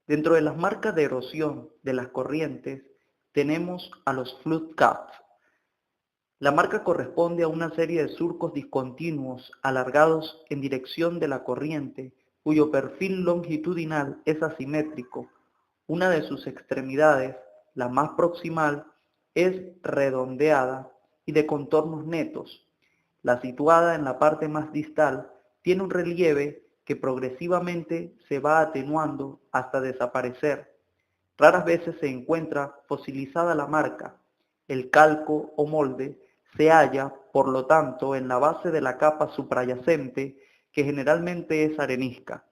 Dentro de las marcas de erosión de las corrientes tenemos a los flood cuts. La marca corresponde a una serie de surcos discontinuos alargados en dirección de la corriente, cuyo perfil longitudinal es asimétrico. Una de sus extremidades, la más proximal, es redondeada y de contornos netos. La situada en la parte más distal tiene un relieve que progresivamente se va atenuando hasta desaparecer. Raras veces se encuentra fosilizada la marca. El calco o molde se halla, por lo tanto, en la base de la capa suprayacente, que generalmente es arenisca.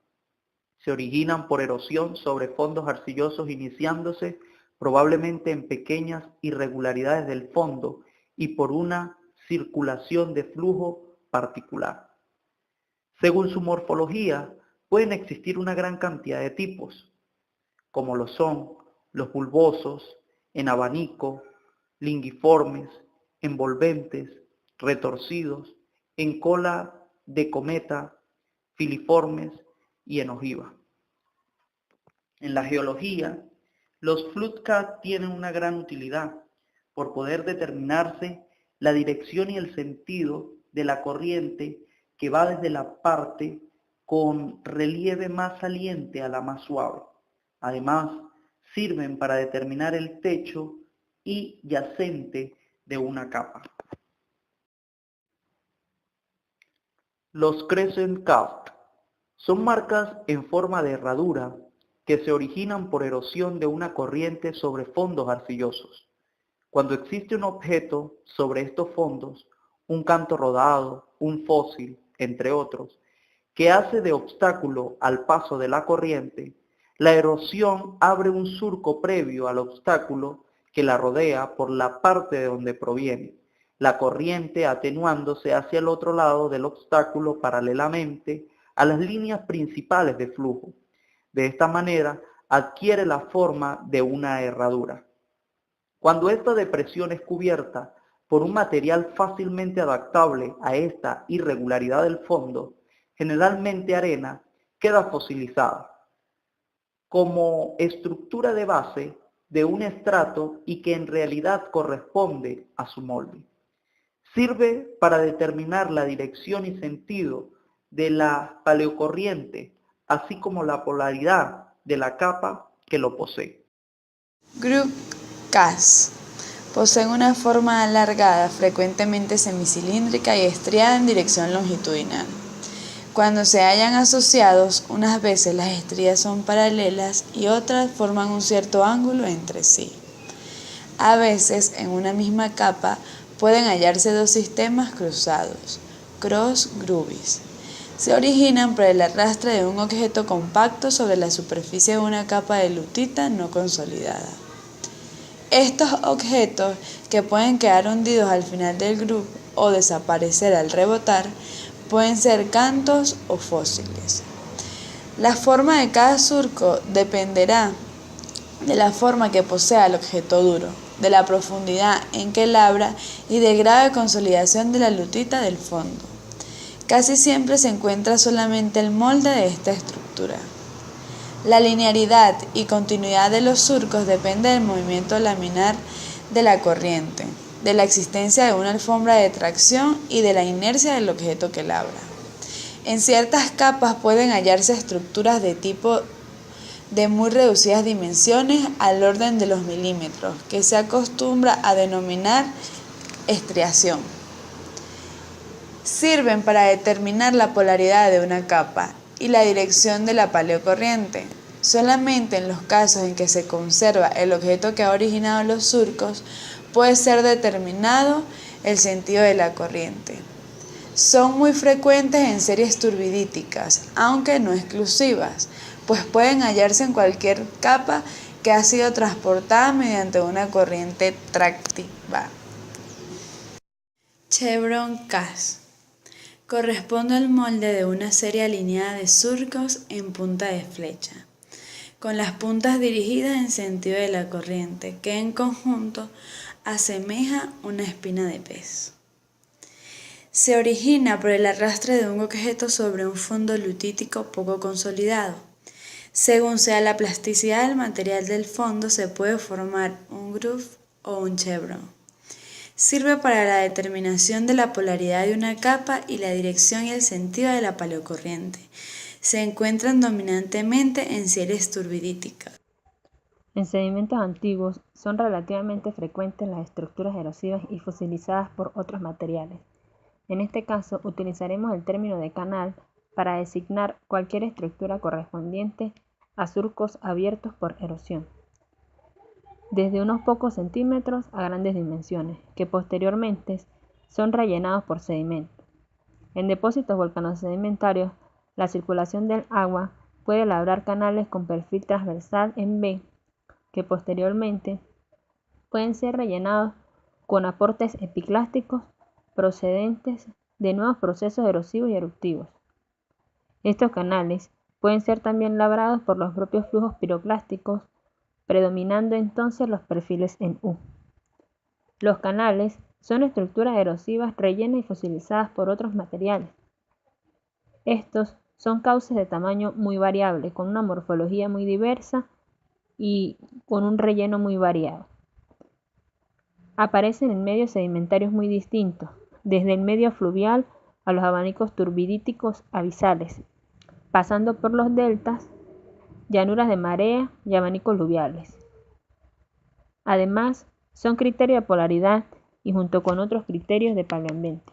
Se originan por erosión sobre fondos arcillosos iniciándose probablemente en pequeñas irregularidades del fondo y por una circulación de flujo particular. Según su morfología, pueden existir una gran cantidad de tipos, como lo son los bulbosos, en abanico, linguiformes, envolventes, retorcidos, en cola de cometa, filiformes y en ojiva. En la geología, los flood cuts tienen una gran utilidad por poder determinarse la dirección y el sentido de la corriente que va desde la parte con relieve más saliente a la más suave. Además, sirven para determinar el techo y yacente de una capa. Los crescent cuts son marcas en forma de herradura que se originan por erosión de una corriente sobre fondos arcillosos. Cuando existe un objeto sobre estos fondos, un canto rodado, un fósil, entre otros, que hace de obstáculo al paso de la corriente, la erosión abre un surco previo al obstáculo que la rodea por la parte de donde proviene, la corriente atenuándose hacia el otro lado del obstáculo paralelamente a las líneas principales de flujo. De esta manera adquiere la forma de una herradura. Cuando esta depresión es cubierta por un material fácilmente adaptable a esta irregularidad del fondo, generalmente arena, queda fosilizada como estructura de base de un estrato y que en realidad corresponde a su molde. Sirve para determinar la dirección y sentido de la paleocorriente, así como la polaridad de la capa que lo posee. Groove Cas. Poseen una forma alargada, frecuentemente semicilíndrica y estriada en dirección longitudinal. Cuando se hallan asociados, unas veces las estrías son paralelas y otras forman un cierto ángulo entre sí. A veces, en una misma capa, pueden hallarse dos sistemas cruzados, cross grooves. Se originan por el arrastre de un objeto compacto sobre la superficie de una capa de lutita no consolidada. Estos objetos, que pueden quedar hundidos al final del groove o desaparecer al rebotar, pueden ser cantos o fósiles. La forma de cada surco dependerá de la forma que posea el objeto duro, de la profundidad en que labra y del grado de consolidación de la lutita del fondo. Casi siempre se encuentra solamente el molde de esta estructura. La linearidad y continuidad de los surcos depende del movimiento laminar de la corriente, de la existencia de una alfombra de tracción y de la inercia del objeto que labra. En ciertas capas pueden hallarse estructuras de tipo de muy reducidas dimensiones al orden de los milímetros, que se acostumbra a denominar estriación. Sirven para determinar la polaridad de una capa y la dirección de la paleocorriente. Solamente en los casos en que se conserva el objeto que ha originado los surcos puede ser determinado el sentido de la corriente. Son muy frecuentes en series turbidíticas, aunque no exclusivas, pues pueden hallarse en cualquier capa que ha sido transportada mediante una corriente tractiva. Chevron Cas. Corresponde al molde de una serie alineada de surcos en punta de flecha, con las puntas dirigidas en sentido de la corriente, que en conjunto asemeja una espina de pez. Se origina por el arrastre de un objeto sobre un fondo lutítico poco consolidado. Según sea la plasticidad del material del fondo, se puede formar un groove o un chevron. Sirve para la determinación de la polaridad de una capa y la dirección y el sentido de la paleocorriente. Se encuentran dominantemente en sieres turbidíticas. En sedimentos antiguos son relativamente frecuentes las estructuras erosivas y fosilizadas por otros materiales. En este caso, utilizaremos el término de canal para designar cualquier estructura correspondiente a surcos abiertos por erosión, desde unos pocos centímetros a grandes dimensiones, que posteriormente son rellenados por sedimento. En depósitos volcanosedimentarios, la circulación del agua puede labrar canales con perfil transversal en V, que posteriormente pueden ser rellenados con aportes epiclásticos procedentes de nuevos procesos erosivos y eruptivos. Estos canales pueden ser también labrados por los propios flujos piroclásticos, predominando entonces los perfiles en U. Los canales son estructuras erosivas rellenas y fosilizadas por otros materiales. Estos son cauces de tamaño muy variable, con una morfología muy diversa y con un relleno muy variado. Aparecen en medios sedimentarios muy distintos, desde el medio fluvial a los abanicos turbidíticos abisales, pasando por los deltas, llanuras de marea y abanicos luviales. Además, son criterios de polaridad y junto con otros criterios de paleoambiente.